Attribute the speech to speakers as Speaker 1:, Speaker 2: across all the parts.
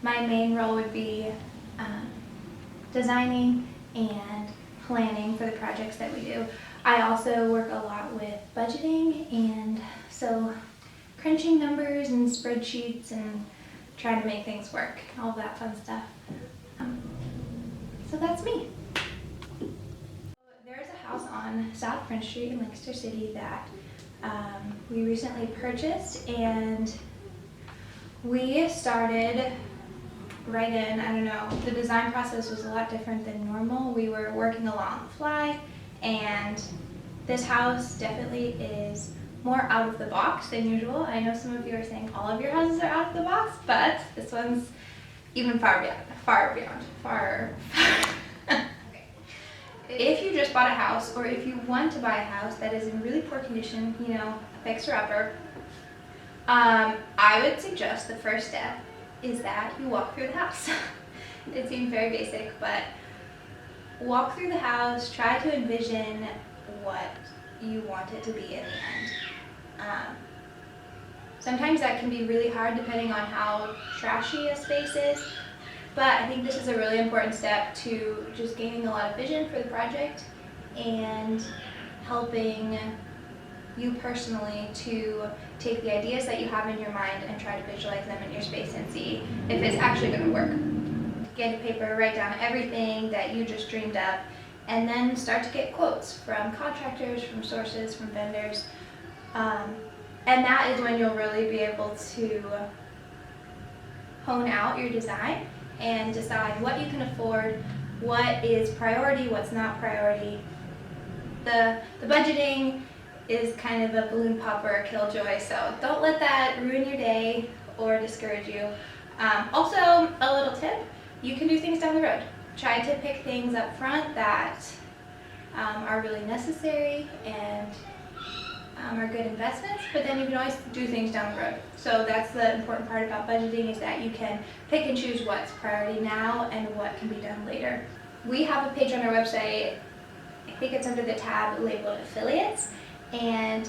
Speaker 1: my main role would be designing and planning for the projects that we do. I also work a lot with budgeting, and so crunching numbers and spreadsheets and trying to make things work, all that fun stuff. So that's me. There's a house on South Prince Street in Lancaster City that we recently purchased, and we started right in. I don't know, the design process was a lot different than normal. We were working along on the fly, and this house definitely is more out of the box than usual. I know some of you are saying all of your houses are out of the box, but this one's even far beyond. If you just bought a house, or if you want to buy a house that is in really poor condition, you know, a fixer-upper, I would suggest the first step is that you walk through the house. It seems very basic, but walk through the house, try to envision what you want it to be in the end. Sometimes that can be really hard depending on how trashy a space is, but I think this is a really important step to just gaining a lot of vision for the project and helping you personally to take the ideas that you have in your mind and try to visualize them in your space and see if it's actually going to work. Get a paper, write down everything that you just dreamed up, and then start to get quotes from contractors, from sources, from vendors. And that is when you'll really be able to hone out your design and decide what you can afford, what is priority, what's not priority. The budgeting is kind of a balloon pop or a killjoy, so don't let that ruin your day or discourage you. Also, a little tip, you can do things down the road. Try to pick things up front that are really necessary and are good investments, but then you can always do things down the road. So that's the important part about budgeting, is that you can pick and choose what's priority now and what can be done later. We have a page on our website, I think it's under the tab labeled affiliates, and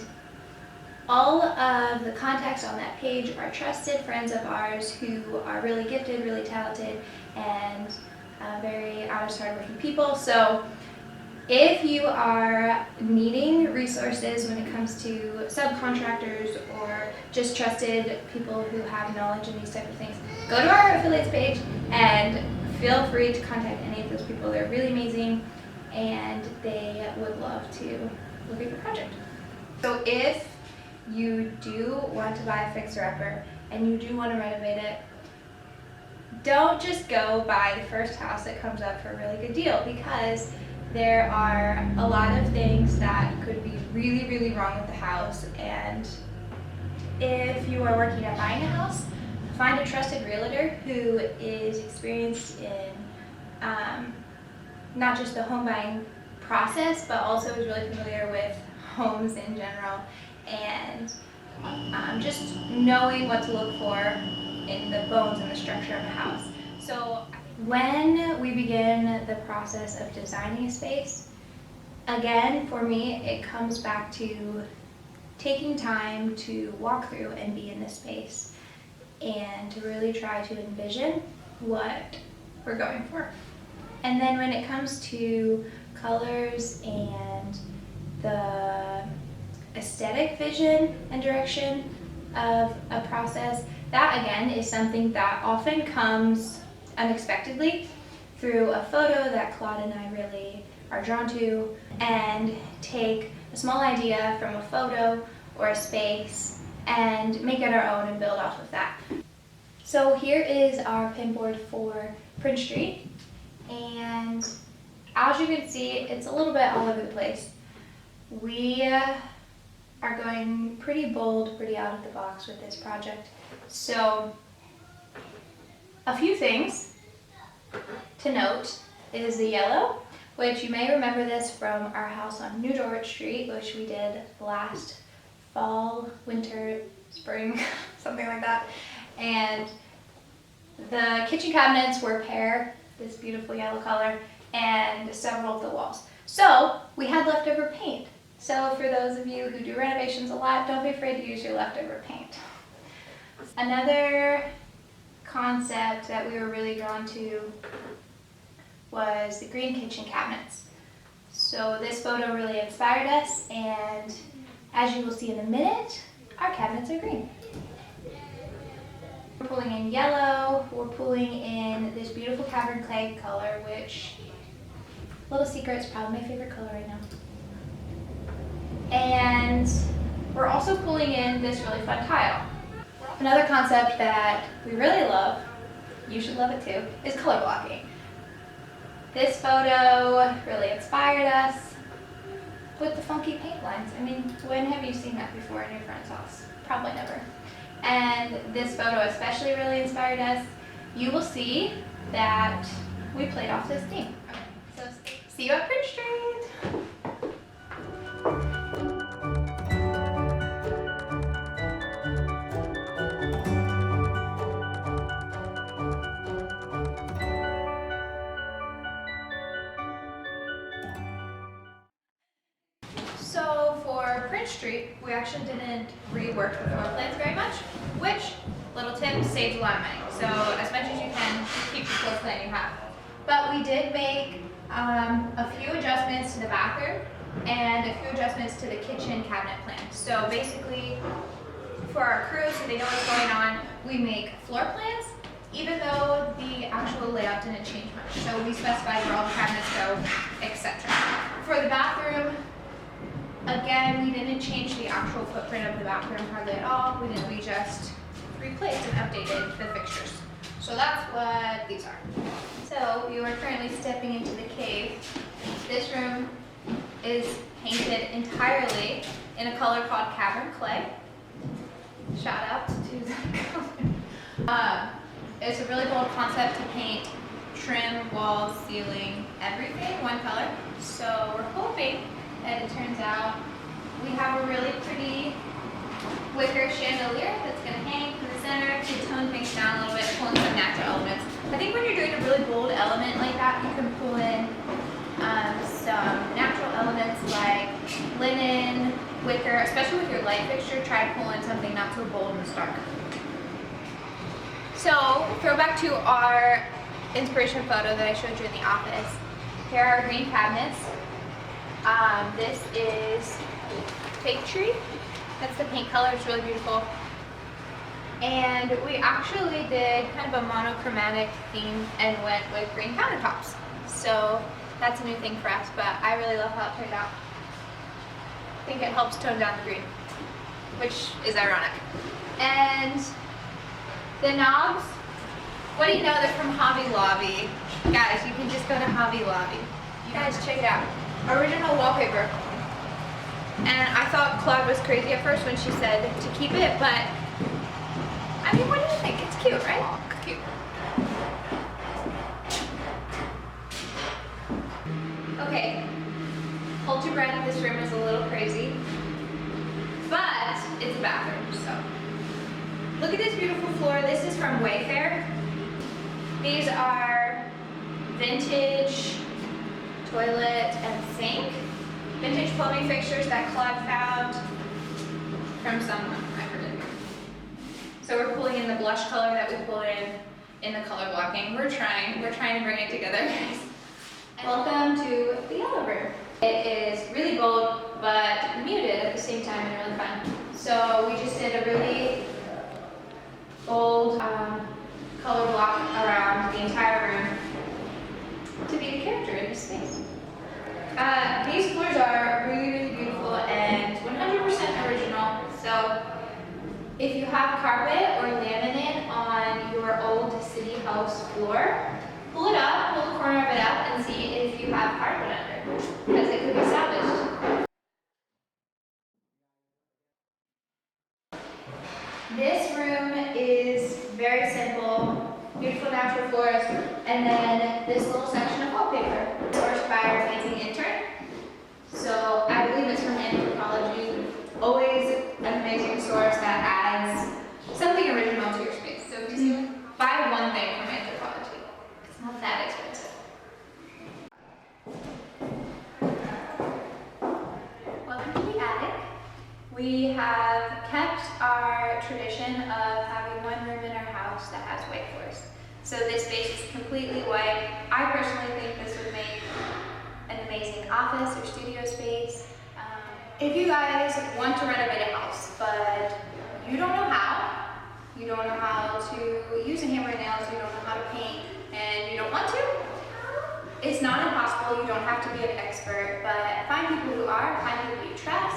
Speaker 1: all of the contacts on that page are trusted friends of ours who are really gifted, really talented, and very honest, hardworking people. So if you are needing resources when it comes to subcontractors or just trusted people who have knowledge in these type of things, go to our affiliates page and feel free to contact any of those people. They're really amazing and they would love to look at your project. So if you do want to buy a fixer-upper and you do want to renovate it, don't just go buy the first house that comes up for a really good deal, because there are a lot of things that could be really, really wrong with the house. And if you are working at buying a house, find a trusted realtor who is experienced in not just the home buying process, but also is really familiar with homes in general, and just knowing what to look for in the bones and the structure of a house. So when we begin the process of designing a space, again, for me, it comes back to taking time to walk through and be in the space and to really try to envision what we're going for. And then when it comes to colors and the aesthetic vision and direction of a process, that again is something that often comes unexpectedly through a photo that Claude and I really are drawn to, and take a small idea from a photo or a space and make it our own and build off of that. So here is our pin board for Prince Street, and as you can see, it's a little bit all over the place. We are going pretty bold, pretty out of the box with this project. So a few things to note is the yellow, which you may remember this from our house on New Dorrit Street, which we did last fall, winter, spring, something like that. And the kitchen cabinets were pear, this beautiful yellow color, and several of the walls. So we had leftover paint. So for those of you who do renovations a lot, don't be afraid to use your leftover paint. Another concept that we were really drawn to was the green kitchen cabinets. So this photo really inspired us, and as you will see in a minute, our cabinets are green. We're pulling in yellow, we're pulling in this beautiful cavern clay color, which, little secret, is probably my favorite color right now. And we're also pulling in this really fun tile. Another concept that we really love, you should love it too, is color blocking. This photo really inspired us with the funky paint lines. I mean, when have you seen that before in your friend's house? Probably never. And this photo especially really inspired us. You will see that we played off this theme. Okay, so see you at Prince Street. So for Prince Street, we actually didn't rework the floor plans very much, which, little tip, saves a lot of money. So as much as you can, keep the floor plan you have. But we did make a few adjustments to the bathroom and a few adjustments to the kitchen cabinet plan. So basically, for our crew, so they know what's going on, we make floor plans, even though the actual layout didn't change much. So we specified where all the cabinets go, etc. For the bathroom, again, we didn't change the actual footprint of the bathroom hardly at all. We just replaced and updated the fixtures. So that's what these are. So you are currently stepping into the cave. This room is painted entirely in a color called Cavern Clay. Shout out to the color. It's a really bold concept to paint trim, walls, ceiling, everything one color. So we're hoping that it turns out we have a really pretty wicker chandelier that's going to hang in the center to tone things down a little bit, pull in some natural elements. I think when you're doing a really bold element like that, you can pull in some natural elements like linen, wicker, especially with your light fixture. Try to pull in something not so bold and stark. So, throwback to our inspiration photo that I showed you in the office. Here are our green cabinets. This is Fake Tree. That's the paint color, it's really beautiful. And we actually did kind of a monochromatic theme and went with green countertops. So that's a new thing for us, but I really love how it turned out. I think it helps tone down the green, which is ironic. And the knobs, what do you know, they're from Hobby Lobby. Guys, you can just go to Hobby Lobby. You guys check it out. Original wallpaper. And I thought Claude was crazy at first when she said to keep it, but I mean, what do you think? It's cute, right? Cute. Okay, hold your breath, this room is a little crazy, but it's a bathroom, so. Look at this beautiful floor. This is from Wayfair. These are vintage toilet and sink. Vintage plumbing fixtures that Claude found from someone, I forget who. So we're pulling in the blush color that we pulled in the color blocking. We're trying to bring it together, guys. Welcome to the yellow room. It is really bold, but muted at the same time and really fun. So we just did a really bold color block around the entire room to be the character in this space. These floors are really, really beautiful and 100% original. So if you have carpet or laminate on your old city house floor, pull it up, pull the corner of it up, and see if you have hardwood under, because it could be salvaged. This room is very simple, beautiful natural floors, and then this little section of wallpaper, sourced by our amazing intern. So I believe it's from anthropology. Always an amazing source that adds something original to your space. So if you buy one thing from anthropology, it's not that expensive. Welcome to the attic. We have kept our tradition of having one room in our house house that has white floors. So this space is completely white. I personally think this would make an amazing office or studio space. If you guys want to renovate a house, but you don't know how, you don't know how to use a hammer and nails, you don't know how to paint, and you don't want to, it's not impossible. You don't have to be an expert, but find people who are, find people you trust,